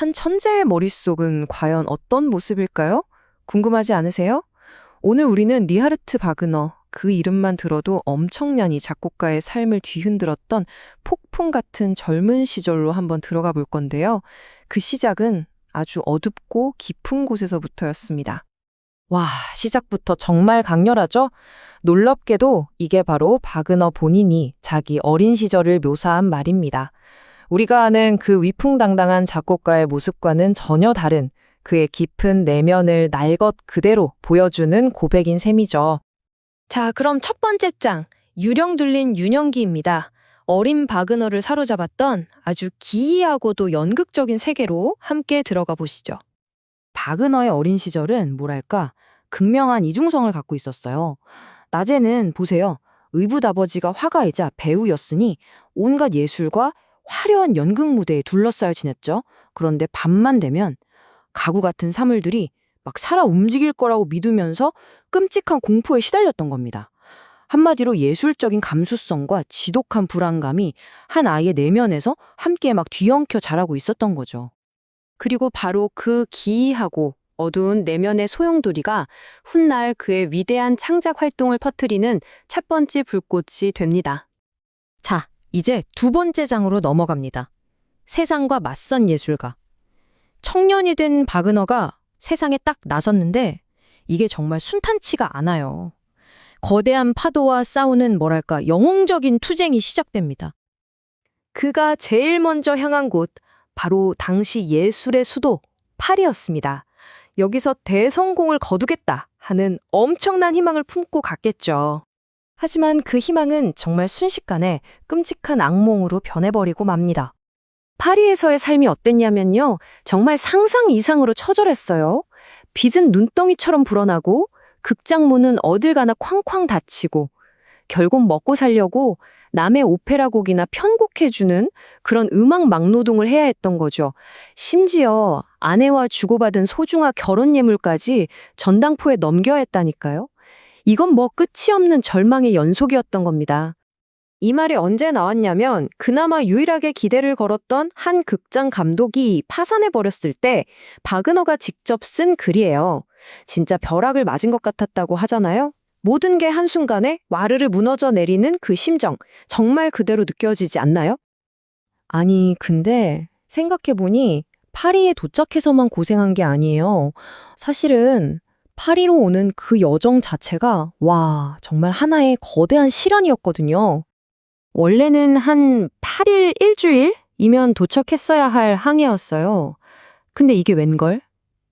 한 천재의 머릿속은 과연 어떤 모습일까요? 궁금하지 않으세요? 오늘 우리는 리하르트 바그너, 그 이름만 들어도 엄청난 이 작곡가의 삶을 뒤흔들었던 폭풍 같은 젊은 시절로 한번 들어가 볼 건데요. 그 시작은 아주 어둡고 깊은 곳에서부터였습니다. 와, 시작부터 정말 강렬하죠? 놀랍게도 이게 바로 바그너 본인이 자기 어린 시절을 묘사한 말입니다. 우리가 아는 그 위풍당당한 작곡가의 모습과는 전혀 다른 그의 깊은 내면을 날 것 그대로 보여주는 고백인 셈이죠. 자, 그럼 첫 번째 장, 유령 둘린 윤영기입니다. 어린 바그너를 사로잡았던 아주 기이하고도 연극적인 세계로 함께 들어가 보시죠. 바그너의 어린 시절은 뭐랄까, 극명한 이중성을 갖고 있었어요. 낮에는 보세요. 의붓아버지가 화가이자 배우였으니 온갖 예술과 화려한 연극 무대에 둘러싸여 지냈죠. 그런데 밤만 되면 가구 같은 사물들이 막 살아 움직일 거라고 믿으면서 끔찍한 공포에 시달렸던 겁니다. 한마디로 예술적인 감수성과 지독한 불안감이 한 아이의 내면에서 함께 막 뒤엉켜 자라고 있었던 거죠. 그리고 바로 그 기이하고 어두운 내면의 소용돌이가 훗날 그의 위대한 창작 활동을 퍼뜨리는 첫 번째 불꽃이 됩니다. 자, 이제 두 번째 장으로 넘어갑니다. 세상과 맞선 예술가. 청년이 된 바그너가 세상에 딱 나섰는데 이게 정말 순탄치가 않아요. 거대한 파도와 싸우는 뭐랄까 영웅적인 투쟁이 시작됩니다. 그가 제일 먼저 향한 곳, 바로 당시 예술의 수도 파리였습니다. 여기서 대성공을 거두겠다 하는 엄청난 희망을 품고 갔겠죠. 하지만 그 희망은 정말 순식간에 끔찍한 악몽으로 변해버리고 맙니다. 파리에서의 삶이 어땠냐면요. 정말 상상 이상으로 처절했어요. 빛은 눈덩이처럼 불어나고 극장 문은 어딜 가나 쾅쾅 닫히고 결국 먹고 살려고 남의 오페라 곡이나 편곡해주는 그런 음악 막노동을 해야 했던 거죠. 심지어 아내와 주고받은 소중한 결혼 예물까지 전당포에 넘겨야 했다니까요. 이건 뭐 끝이 없는 절망의 연속이었던 겁니다. 이 말이 언제 나왔냐면 그나마 유일하게 기대를 걸었던 한 극장 감독이 파산해버렸을 때 바그너가 직접 쓴 글이에요. 진짜 벼락을 맞은 것 같았다고 하잖아요. 모든 게 한순간에 와르르 무너져 내리는 그 심정, 정말 그대로 느껴지지 않나요? 아니, 근데 생각해보니 파리에 도착해서만 고생한 게 아니에요. 사실은 파리로 오는 그 여정 자체가 와, 정말 하나의 거대한 시련이었거든요. 원래는 한 8일, 일주일이면 도착했어야 할 항해였어요. 근데 이게 웬걸?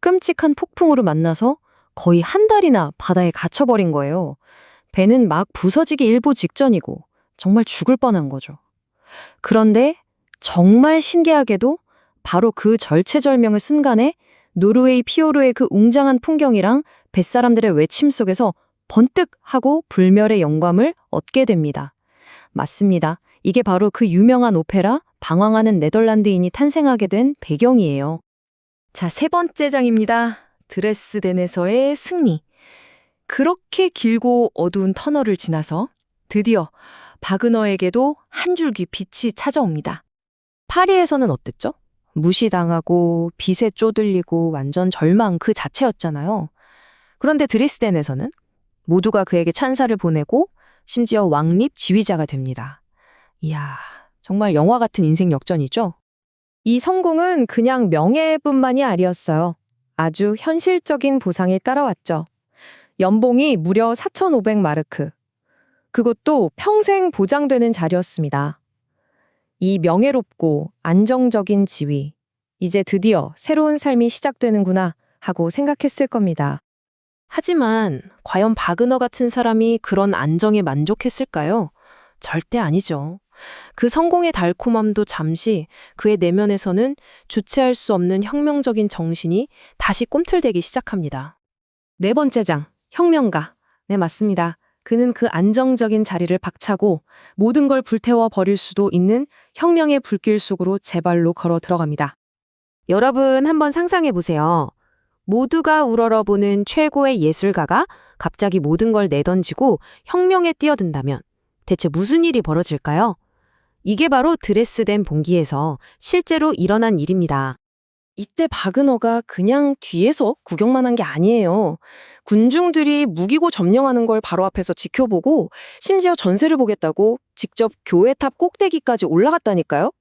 끔찍한 폭풍으로 만나서 거의 한 달이나 바다에 갇혀버린 거예요. 배는 막 부서지기 일보 직전이고 정말 죽을 뻔한 거죠. 그런데 정말 신기하게도 바로 그 절체절명의 순간에 노르웨이 피오르의 그 웅장한 풍경이랑 뱃사람들의 외침 속에서 번뜩 하고 불멸의 영감을 얻게 됩니다. 맞습니다. 이게 바로 그 유명한 오페라 방황하는 네덜란드인이 탄생하게 된 배경이에요. 자, 세 번째 장입니다. 드레스덴에서의 승리. 그렇게 길고 어두운 터널을 지나서 드디어 바그너에게도 한 줄기 빛이 찾아옵니다. 파리에서는 어땠죠? 무시당하고 빛에 쪼들리고 완전 절망 그 자체였잖아요. 그런데 드레스덴에서는 모두가 그에게 찬사를 보내고 심지어 왕립 지휘자가 됩니다. 이야, 정말 영화 같은 인생 역전이죠? 이 성공은 그냥 명예뿐만이 아니었어요. 아주 현실적인 보상이 따라왔죠. 연봉이 무려 4,500마르크. 그것도 평생 보장되는 자리였습니다. 이 명예롭고 안정적인 지위. 이제 드디어 새로운 삶이 시작되는구나 하고 생각했을 겁니다. 하지만 과연 바그너 같은 사람이 그런 안정에 만족했을까요? 절대 아니죠. 그 성공의 달콤함도 잠시 그의 내면에서는 주체할 수 없는 혁명적인 정신이 다시 꿈틀대기 시작합니다. 네 번째 장, 혁명가. 네, 맞습니다. 그는 그 안정적인 자리를 박차고 모든 걸 불태워 버릴 수도 있는 혁명의 불길 속으로 제 발로 걸어 들어갑니다. 여러분 한번 상상해 보세요. 모두가 우러러보는 최고의 예술가가 갑자기 모든 걸 내던지고 혁명에 뛰어든다면 대체 무슨 일이 벌어질까요? 이게 바로 드레스덴 봉기에서 실제로 일어난 일입니다. 이때 바그너가 그냥 뒤에서 구경만 한 게 아니에요. 군중들이 무기고 점령하는 걸 바로 앞에서 지켜보고 심지어 전세를 보겠다고 직접 교회 탑 꼭대기까지 올라갔다니까요.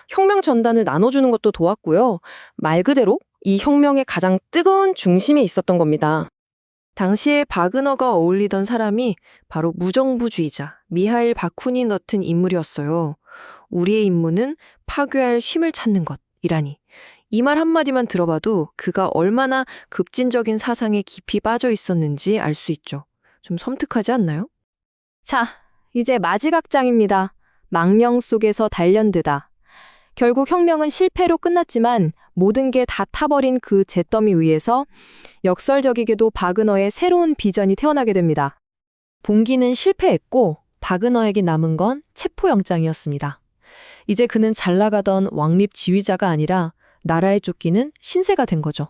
혁명 전단을 나눠주는 것도 도왔고요. 말 그대로 이 혁명의 가장 뜨거운 중심에 있었던 겁니다. 당시에 바그너가 어울리던 사람이 바로 무정부주의자 미하일 바쿠닌 같은 인물이었어요. 우리의 임무는 파괴할 쉼을 찾는 것이라니. 이 말 한마디만 들어봐도 그가 얼마나 급진적인 사상에 깊이 빠져 있었는지 알 수 있죠. 좀 섬뜩하지 않나요? 자, 이제 마지막장입니다. 망명 속에서 단련되다. 결국 혁명은 실패로 끝났지만 모든 게 다 타버린 그 잿더미 위에서 역설적이게도 바그너의 새로운 비전이 태어나게 됩니다. 봉기는 실패했고 바그너에게 남은 건 체포영장이었습니다. 이제 그는 잘 나가던 왕립 지휘자가 아니라 나라에 쫓기는 신세가 된 거죠.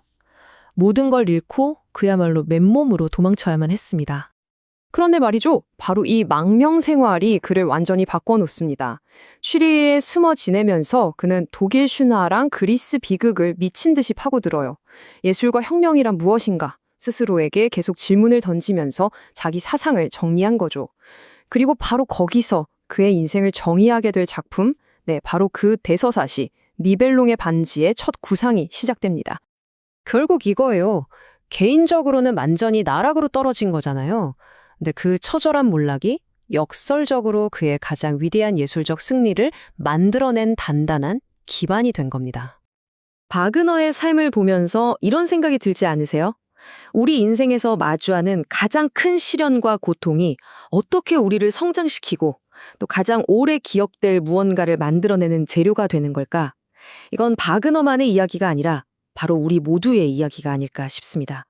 모든 걸 잃고 그야말로 맨몸으로 도망쳐야만 했습니다. 그런데 말이죠. 바로 이 망명 생활이 그를 완전히 바꿔놓습니다. 취리에 숨어 지내면서 그는 독일 슈나랑 그리스 비극을 미친 듯이 파고들어요. 예술과 혁명이란 무엇인가? 스스로에게 계속 질문을 던지면서 자기 사상을 정리한 거죠. 그리고 바로 거기서 그의 인생을 정의하게 될 작품, 바로 그 대서사시 니벨롱의 반지의 첫 구상이 시작됩니다. 결국 이거예요. 개인적으로는 완전히 나락으로 떨어진 거잖아요. 근데 그 처절한 몰락이 역설적으로 그의 가장 위대한 예술적 승리를 만들어낸 단단한 기반이 된 겁니다. 바그너의 삶을 보면서 이런 생각이 들지 않으세요? 우리 인생에서 마주하는 가장 큰 시련과 고통이 어떻게 우리를 성장시키고 또 가장 오래 기억될 무언가를 만들어내는 재료가 되는 걸까? 이건 바그너만의 이야기가 아니라 바로 우리 모두의 이야기가 아닐까 싶습니다.